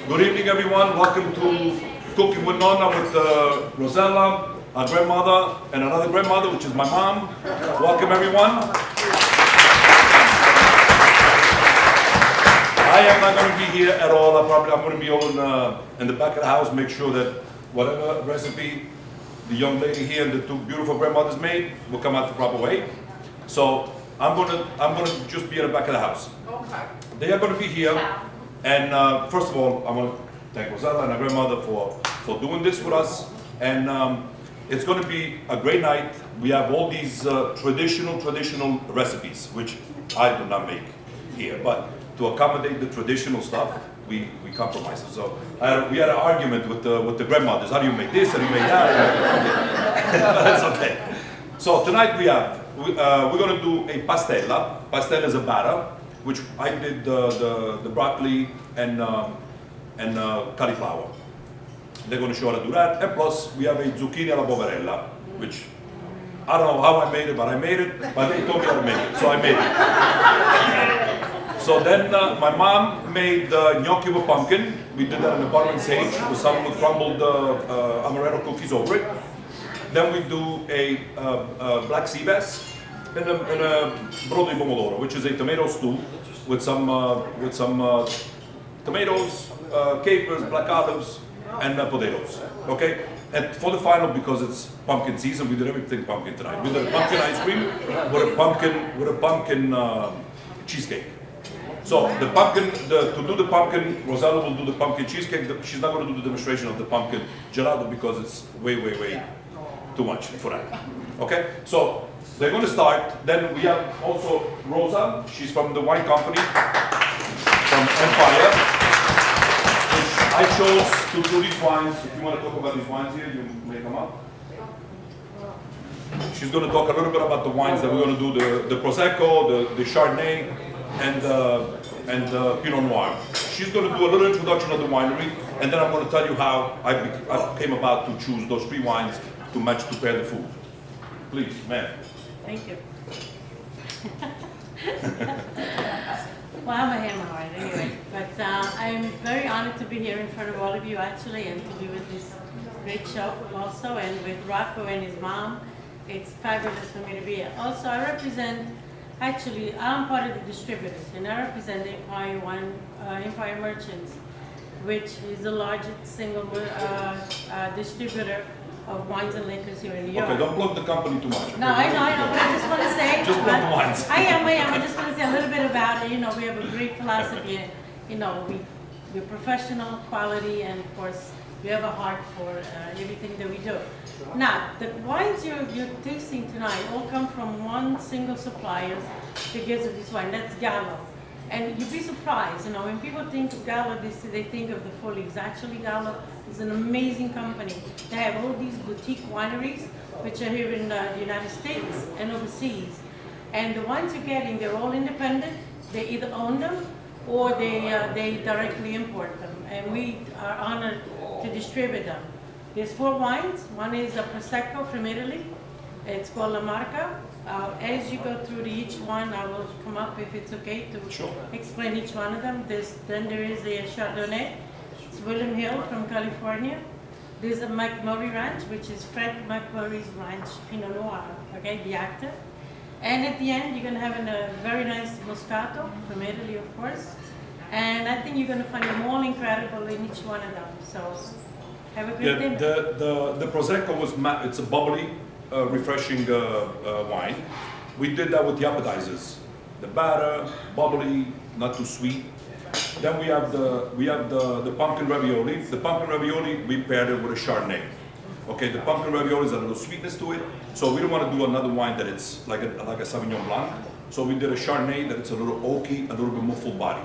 Good evening, everyone. Welcome to Cooking with Nonna with Rossella, our grandmother, and another grandmother, which is my mom. Welcome, everyone. I am not going to be here at all. I'm going to be over in the back of the house, make sure that whatever recipe the young lady here and the two beautiful grandmothers made will come out the proper way. So I'm going to just be in the back of the house. Okay. They are going to be here. And first of all, I want to thank Rossella and her grandmother for doing this with us. And it's going to be a great night. We have all these traditional recipes, which I do not make here. But to accommodate the traditional stuff, we compromise. So we had an argument with the grandmothers. How do you make this? How do you make that? That's okay. So tonight we're going to do a pastella. Pastella is a batter, which I did the broccoli and cauliflower. They're going to show how to do that. And plus, we have a zucchini alla poverella, which I don't know how I made it, but I made it. But they told me how to make it, so I made it. So then my mom made gnocchi with pumpkin. We did that in the butter and sage with some crumbled amaretto cookies over it. Then we do a black sea bass and a brodo di pomodoro, which is a tomato stew with some tomatoes, capers, black olives, and potatoes. Okay. And for the final, because it's pumpkin season, we did everything pumpkin tonight. We did a pumpkin ice cream with a pumpkin cheesecake. So the pumpkin, to do the pumpkin, Rossella will do the pumpkin cheesecake. She's not going to do the demonstration of the pumpkin gelato because it's way too much for that. Okay. So they're going to start. Then we have also Rosa. She's from the wine company from Empire. Which I chose to do these wines. If you want to talk about these wines here, you may come up. She's going to talk a little bit about the wines that we're going to do: the Prosecco, the Chardonnay, and the Pinot Noir. She's going to do a little introduction of the winery, and then I'm going to tell you how I came about to choose those three wines to match to pair the food. Please, ma'am. Thank you. Well, I'm a hemorrhoid anyway, but I'm very honored to be here in front of all of you actually, and to be with this great show also, and with Rocco and his mom. It's fabulous for me to be here. Also, I represent, actually, I'm part of the distributors, and I represent Empire Merchants, which is the largest single distributor of wines and liquors here in New York. Okay, don't plug the company too much. No, I know, but I just want to say. Just plug the wines. I am. I just want to say a little bit about it. You know, we have a great philosophy. You know, we're professional, quality, and of course, we have a heart for everything that we do. Now, the wines you're tasting tonight all come from one single supplier that gives us this wine. That's Gallo. And you'd be surprised, you know, when people think of Gallo, they think of the Follies. Actually, Gallo is an amazing company. They have all these boutique wineries, which are here in the United States and overseas. And the wines you're getting, they're all independent. They either own them or they directly import them. And we are honored to distribute them. There's 4 wines. One is a Prosecco from Italy. It's called La Marca. As you go through each one, I will come up if it's okay to explain each one of them. Then there is a Chardonnay. It's William Hill from California. There's a McMurray Ranch, which is Frank McMurray's Ranch Pinot Noir, okay, the actor. And at the end, you're going to have a very nice Moscato from Italy, of course. And I think you're going to find them all incredible in each one of them. So have a great dinner. The Prosecco it's a bubbly, refreshing wine. We did that with the appetizers. The batter, bubbly, not too sweet. Then we have the pumpkin ravioli. The pumpkin ravioli, we paired it with a Chardonnay. Okay, the pumpkin ravioli has a little sweetness to it, so we don't want to do another wine that it's like a Sauvignon Blanc. So we did a Chardonnay that it's a little oaky, a little bit more full body.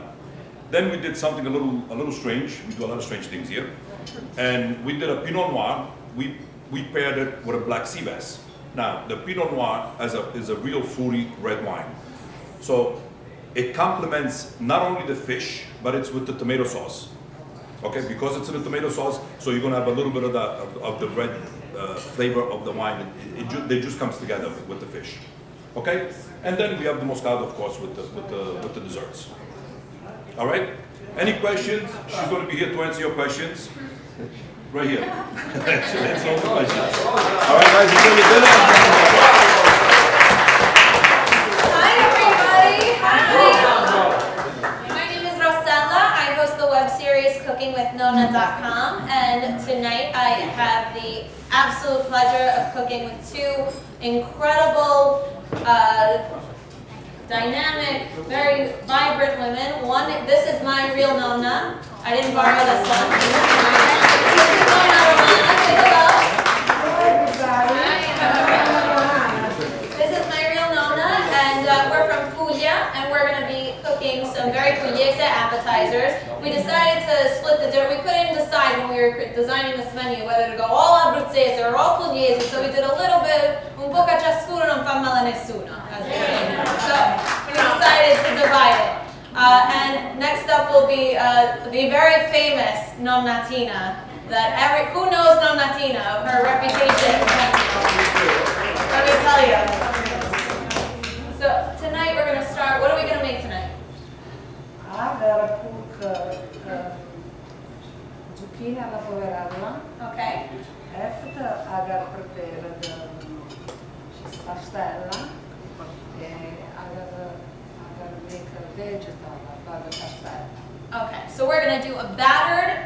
Then we did something a little strange. We do a lot of strange things here, and we did a Pinot Noir. We paired it with a black sea bass. Now, the Pinot Noir is a real fruity red wine. So it complements not only the fish, but it's with the tomato sauce. Okay, because it's in the tomato sauce, so you're going to have a little bit of the red flavor of the wine. It just comes together with the fish. Okay, and then we have the Moscato, of course, with the desserts. All right? Any questions? She's going to be here to answer your questions. Right here. She'll answer all the questions. All right, guys, enjoy your dinner. Hi, everybody. Hi. My name is Rossella. I host the web series CookingWithNonna.com, and tonight I have the absolute pleasure of cooking with two incredible, dynamic, very vibrant women. This is my real Nonna. I didn't borrow this one. This is my Nonna. Say hello. This is my real Nonna, and we're from Puglia, and we're going to be cooking some very pugliese appetizers. We decided to split the dinner. We couldn't decide when we were designing this menu whether to go all Abruzzese or all Pugliese, so we did a little bit, un po' a ciascuno, non fa male a nessuno, as they say. So we decided to divide it. And next up will be the very famous Nonnatina. Who knows Nonnatina? Her reputation. Let me tell you. So tonight we're going to start. What are we going to make tonight? I'm gonna cook zucchini alla poverella. Okay. After I gotta prepare the pastella. I gotta make a vegetable about the pastella. Okay, so we're going to do a battered,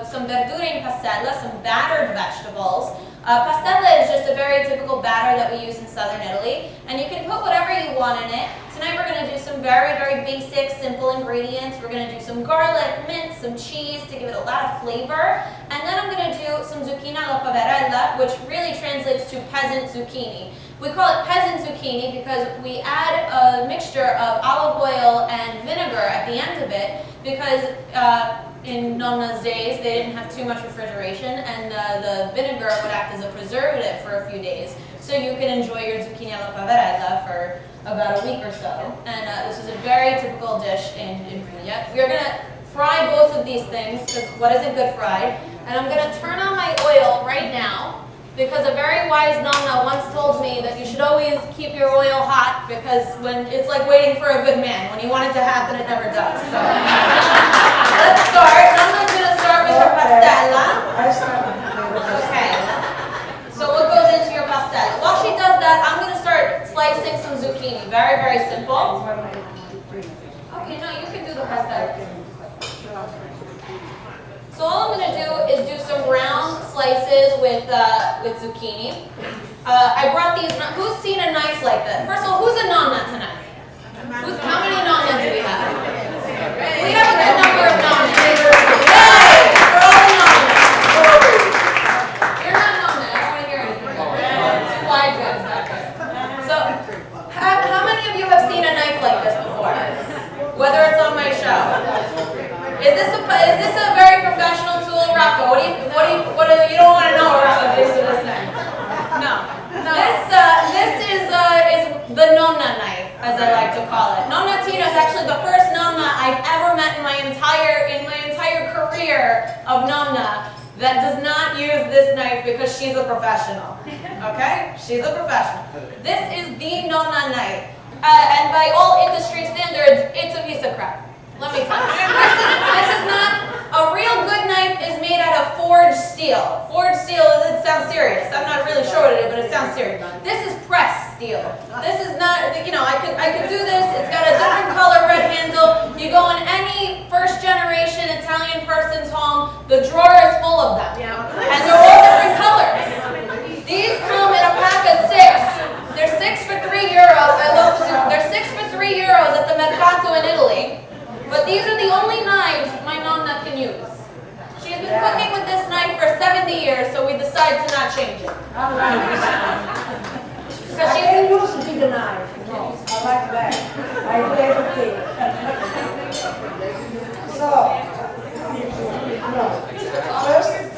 some verdure in pastella, some battered vegetables. Pastella is just a very typical batter that we use in southern Italy, and you can put whatever you want in it. Tonight we're going to do some very, very basic, simple ingredients. We're going to do some garlic, mint, some cheese to give it a lot of flavor, and then I'm going to do some zucchini alla poverella, which really translates to peasant zucchini. We call it peasant zucchini because we add a mixture of olive oil and vinegar at the end of it because in Nonna's days they didn't have too much refrigeration, and the vinegar would act as a preservative for a few days. So you can enjoy your zucchini alla poverella for about a week or so. And this is a very typical dish in Puglia. We are going to fry both of these things because what isn't good fried? And I'm going to turn on my oil right now, because a very wise Nonna once told me that you should always keep your oil hot because when it's like waiting for a good man. When you want it to happen, it never does. So let's start. Nonna's going to start with her pastella. Okay. So what goes into your pastella? While she does that, I'm going to start slicing some zucchini. Very, very simple. Okay, no, you can do the pastella. So all I'm going to do is do some round slices with zucchini. I brought these. Who's seen a knife like this? First of all, who's a Nonna tonight? How many Nonna do we have? We have a good number of Nonna. Yay! We're all Nonna. You're not Nonna. I don't want to hear anything. Too wide goods. So how many of you have seen a knife like this before? Whether it's on my show. Is this a very professional tool, Rocco? You don't want to know what Rocco is to this knife. No. This is the Nonna knife, as I like to call it. Nonnatina is actually the first Nonna I've ever met in my entire career of Nonna that does not use this knife because she's a professional. Okay? She's a professional. This is the Nonna knife. And by all industry standards, it's a piece of crap. Let me tell you. This is not, a real good knife is made out of forged steel. Forged steel, it sounds serious. I'm not really sure what it is, but it sounds serious. This is pressed steel. This is not, I could do this. It's got a different color red handle. You go in any first generation Italian person's home, the drawer is full of them. And they're all different colors. These come in a pack of 6. They're 6 for €3. I love this. They're 6 for €3 at the Mercato in Italy. But these are the only knives my Nonna can use. She's been cooking with this knife for 70 years, so we decided to not change it. I can use a big knife. No, I like that. I do everything. So, no.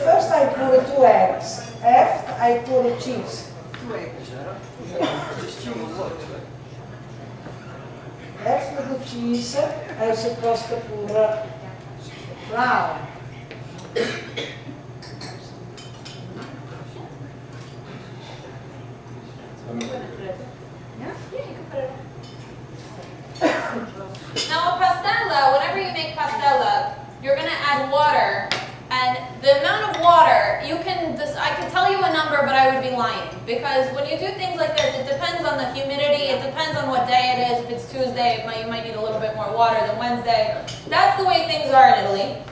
First I put 2 eggs. After I put cheese. 2 eggs. After the cheese, I'm supposed to put flour. Now a pastella, whenever you you a number, but I would be lying. Because when you do things like this, it depends on the humidity, it depends on what day it is. If it's Tuesday, you might need a little bit more water than Wednesday. That's the way things are in Italy.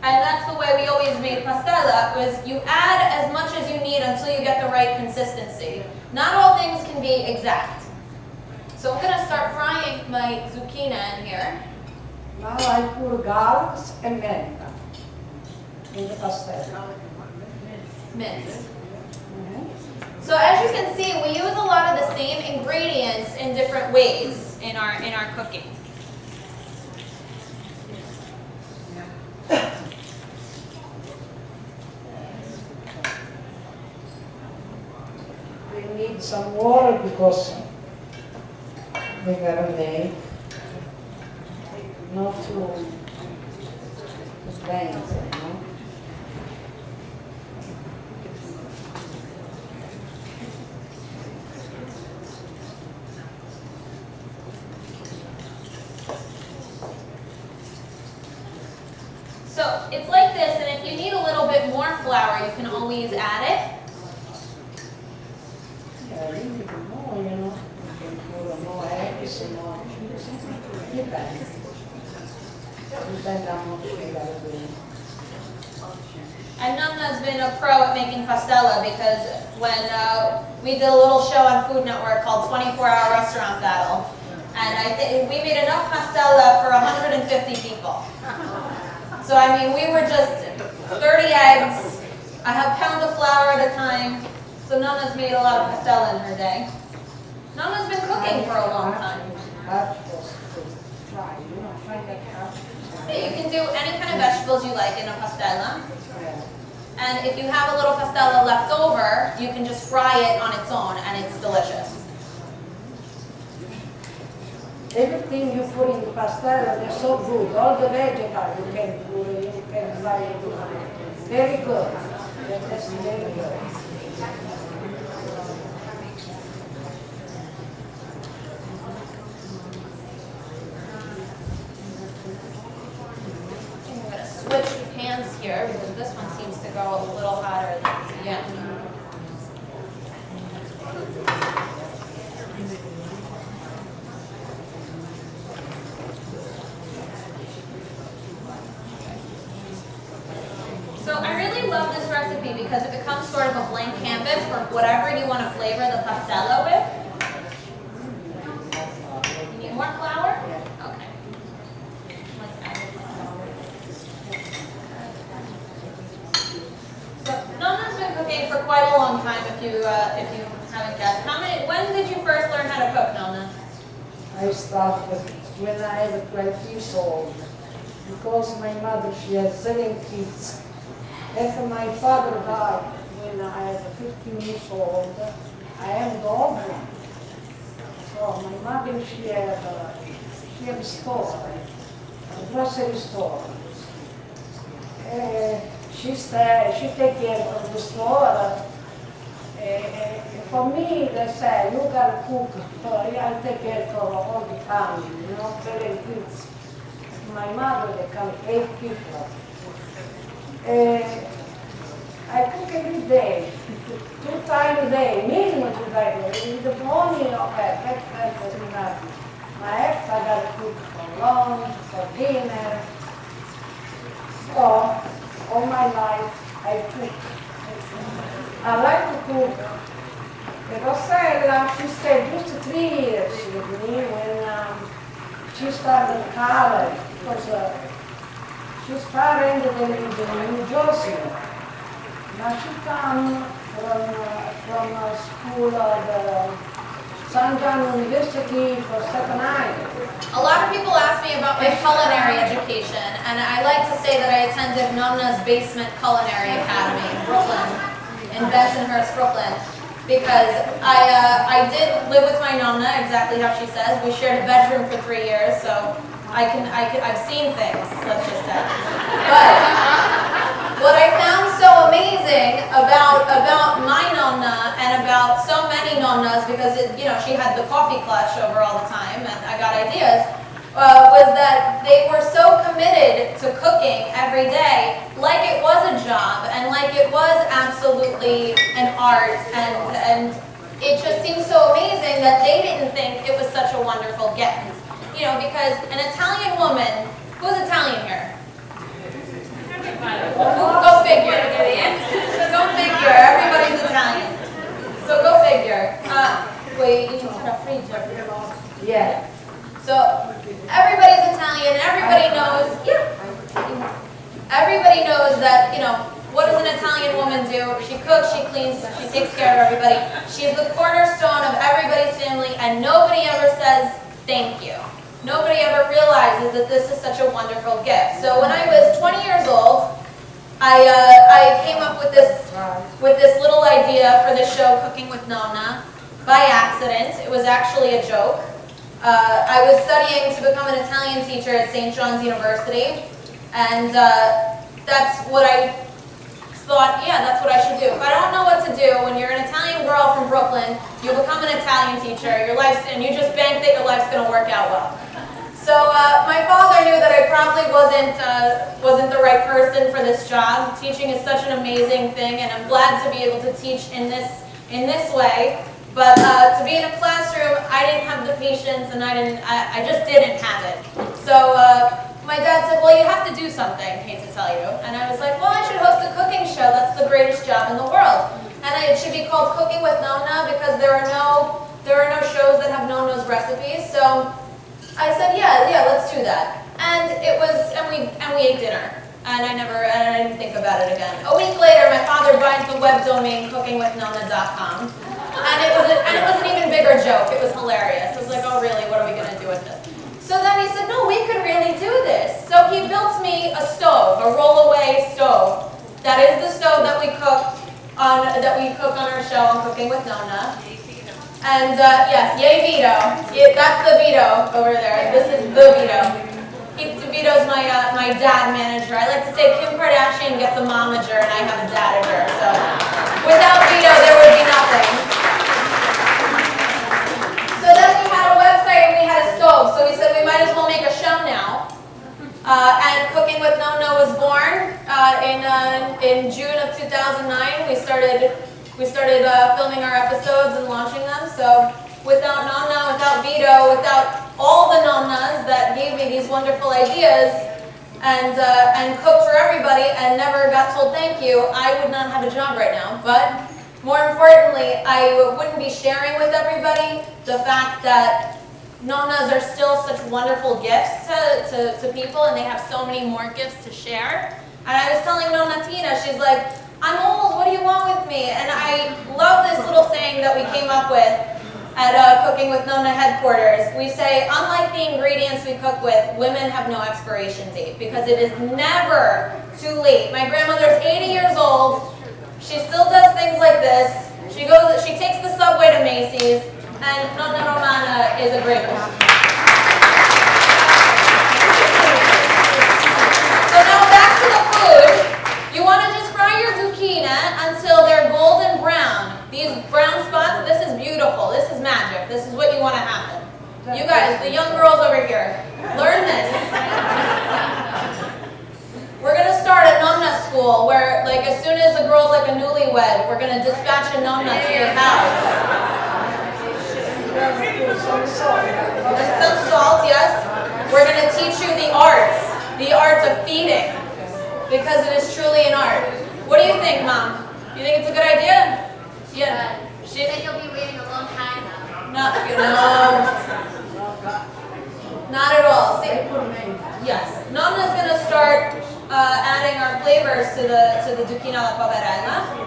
And that's the way we always made pastella, was you add as much as you need until you get the right consistency. Not all things can be exact. So I'm gonna start frying my zucchini in here. Now I put garlics and menta in the pastella. Mint. So as you can see, we use a lot of the same ingredients in different ways in our cooking. We need some water because we gotta make not too dense, you know. So it's like this, and if you need a little bit more flour, you can always add it. Yeah, a little bit more, you know. You can put more eggs, more cheese. Depends. Depends how much you gotta do. And Nonna's been a pro at making pastella because when we did a little show on Food Network called 24-Hour Restaurant Battle, and we made enough pastella for 150 people. So I mean, we were just 30 eggs, a pound of flour at a time. So Nonna's made a lot of pastella in her day. Nonna's been cooking for a long time. Vegetables to fry, you know, fry that up. Yeah, you can do any kind of vegetables you like in a pastella. Yeah. And if you have a little pastella left over, you can just fry it on its own and it's delicious. Everything you put in the pastella, they're so good. All the vegetables you can put, you can fry it. Very good. That's very good. I'm going to switch pans here because this one seems to go a little hotter than the other. So I really love this recipe because it becomes sort of a blank canvas for whatever you want to flavor the pastella with. You need more flour? Okay. Let's add the flour. So Nonna's been cooking for quite a long time if you haven't guessed. When did you first learn how to cook, Nonna? I started when I was 12 years old because my mother, she had 7 kids. After my father died when I was 15 years old, I am the old one. So my mother, she had a store, a grocery store. She take care of the store. For me, they say, you gotta cook, I'll take care for all the family, you know, 7 kids. My mother, they come 8 people. I cook every day, 2 times a day, minimum 2 times a day. In the morning, okay, breakfast, every night. My ex, I gotta cook for lunch, for dinner. So, all my life, I cook. I like to cook. Rossella, she stayed just 3 years with me when she started college, because she's parent in New Jersey. Now she comes from school of St. John University for Staten Island. A lot of people ask me about my culinary education, and I like to say that I attended Nonna's Basement Culinary Academy in Brooklyn, in Bensonhurst, Brooklyn, because I did live with my Nonna, exactly how she says. We shared a bedroom for 3 years, so I've seen things, let's just say. But what I found so amazing about my Nonna and about so many Nonnas, because she had the coffee clutch over all the time, and I got ideas, was that they were so committed to cooking every day, like it was a job and like it was absolutely an art, and it just seems so amazing that they didn't think it was such a wonderful gift. You know, because an Italian woman, who's Italian here? Go figure. Go figure. Everybody's Italian. So go figure. Wait, you need to fridge. Yeah. So everybody's Italian. Everybody knows. Yeah. Everybody knows that, you know, what does an Italian woman do? She cooks, she cleans, she takes care of everybody. She's the cornerstone of everybody's family, and nobody ever says thank you. Nobody ever realizes that this is such a wonderful gift. So when I was 20 years old, I came up with this little idea for the show, Cooking with Nonna, by accident. It was actually a joke. I was studying to become an Italian teacher at St. John's University, and that's what I thought, yeah, that's what I should do. If I don't know what to do, when you're an Italian girl from Brooklyn, you become an Italian teacher, and you just bank that your life's going to work out well. So my father knew that I probably wasn't the right person for this job. Teaching is such an amazing thing, and I'm glad to be able to teach in this way. But to be in a classroom, I didn't have the patience, and I just didn't have it. So my dad said, well, you have to do something, hate to tell you. And I was like, well, I should host a cooking show. That's the greatest job in the world. And it should be called Cooking with Nonna, because there are no shows that have Nonna's recipes. So I said, yeah, let's do that. And we ate dinner. And I didn't think about it again. A week later, my father buys the web domain cookingwithnonna.com. And it was an even bigger joke. It was hilarious. I was like, oh really, what are we gonna do with this? So then he said, no, we could really do this. So he built me a stove, a roll-away stove. That is the stove that we cook on our show on Cooking with Nonna. And yes, yay Vito. That's the Vito over there. This is the Vito. Vito's my dad manager. I like to say Kim Kardashian gets a momager and I have a dadager. So without Vito, there would be nothing. So then we had a website and we had a stove. So we said we might as well make a show now. And Cooking with Nonna was born in June of 2009. We started filming our episodes and launching them. So without Nonna, without Vito, without all the Nonnas that gave me these wonderful ideas and cooked for everybody and never got told thank you, I would not have a job right now. But more importantly, I wouldn't be sharing with everybody the fact that Nonnas are still such wonderful gifts to people, and they have so many more gifts to share. And I was telling Nonna Tina, she's like, I'm old, what do you want with me? And I love this little saying that we came up with at Cooking with Nonna headquarters. We say, unlike the ingredients we cook with, women have no expiration date, because it is never too late. My grandmother's 80 years old. She still does things like this. She takes the subway to Macy's, and Nonna Romana is a great one. So now back to the food. You want to just fry your zucchini until they're golden brown. These brown spots, this is beautiful. This is magic. This is what you want to happen. You guys, the young girls over here, learn this. We're going to start a Nonna school where, like, as soon as a girl's like a newlywed, we're going to dispatch a Nonna to your house. Some salt, yes. We're going to teach you the art of feeding, because it is truly an art. What do you think, Mom? You think it's a good idea? Yeah. She said you'll be waiting a long time though. No, not at all. See, yes, Nonna's going to start adding our flavors to the zucchini alla poverella.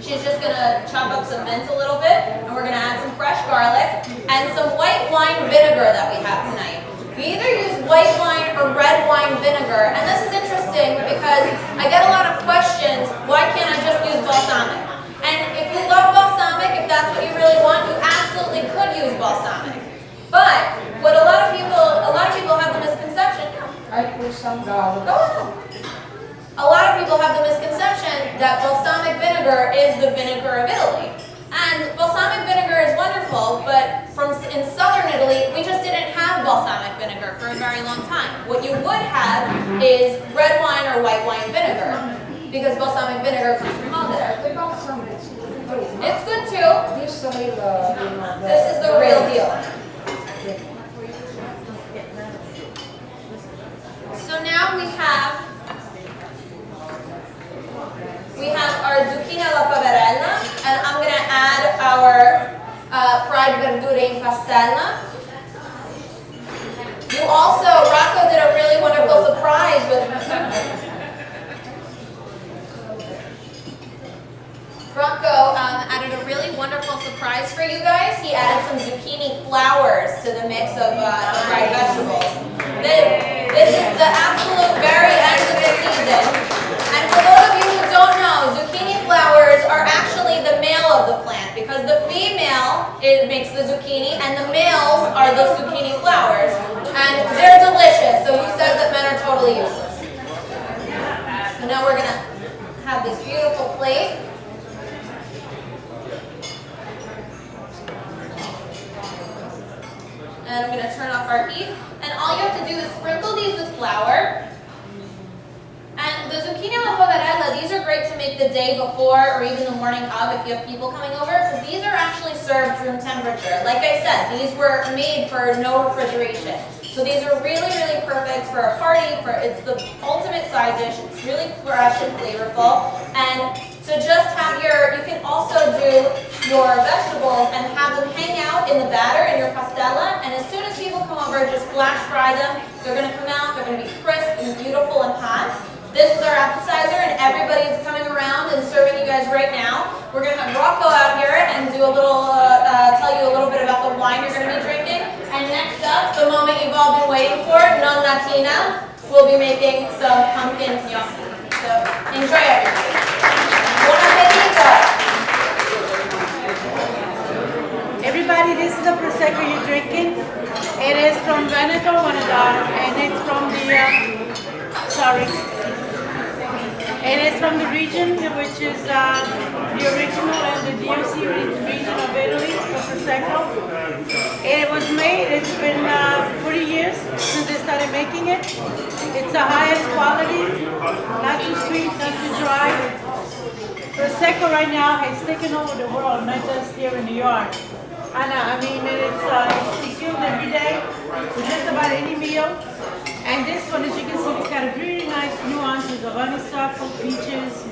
She's just going to chop up some mint a little bit, and we're going to add some fresh garlic and some white wine vinegar that we have tonight. We either use white wine or red wine vinegar, and this is interesting because I get a lot of questions, why can't I just use balsamic? And if you love balsamic, if that's what you really want, you absolutely could use balsamic. But what a lot of people have the misconception. I put some garlic. Go ahead. A lot of people have the misconception that balsamic vinegar is the vinegar of Italy. And balsamic vinegar is wonderful, but in southern Italy, we just didn't have balsamic vinegar for a very long time. What you would have is red wine or white wine vinegar, because balsamic vinegar comes from all there. The balsam is good. It's good too. This real, This is the real deal. So now we have our zucchini alla paverella, and I'm gonna add our fried verdure in pastella. You also, Rocco did a really wonderful surprise with Rocco added a really wonderful surprise for you guys. He added some zucchini flowers to the mix of fried vegetables. This is the absolute very end of the season. And for those of you who don't know, zucchini flowers are actually the male of the plant, because the female makes the zucchini and the males are the zucchini flowers. And they're delicious, so who says that men are totally useless? So now we're gonna have this beautiful plate. And I'm gonna turn off our heat. And all you have to do is sprinkle these with flour. And the zucchini alla poverella, these are great to make the day before or even the morning of if you have people coming over, because these are actually served room temperature. Like I said, these were made for no refrigeration. So these are really, really perfect for a party. It's the ultimate side dish. It's really fresh and flavorful. And to just have you can also do your vegetables and have them hang out in the batter in your pastella. And as soon as people come over, just flash fry them. They're gonna come out, they're gonna be crisp and beautiful and hot. This is our appetizer, and everybody's coming around and serving you guys right now. We're gonna have Rocco out here and do a little, tell you a little bit about the wine you're gonna be drinking. And next up, the moment you've all been waiting for, Nonna will be making some pumpkin gnocchi. So enjoy everybody. Buon appetito! Everybody, this is the Prosecco you're drinking. It is from Veneto, and it's from and it's from the region, which is the original and the DOC region of Italy, the Prosecco. It was made, it's been 40 years since they started making it. It's the highest quality, not too sweet, not too dry. Prosecco right now has taken over the world, not just here in New York. I mean, it's consumed every day with just about any meal. And this one, as you can see, it's got a really nice nuances of honeysuckle, peaches,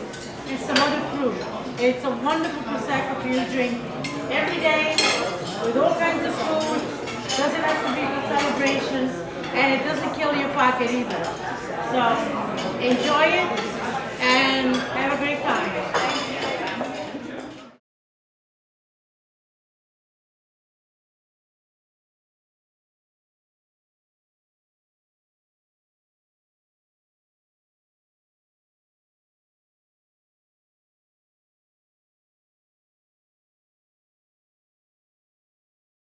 and some other fruit. It's a wonderful Prosecco for you to drink every day with all kinds of food. Doesn't have to be for celebrations, and it doesn't kill your pocket either. So enjoy it, and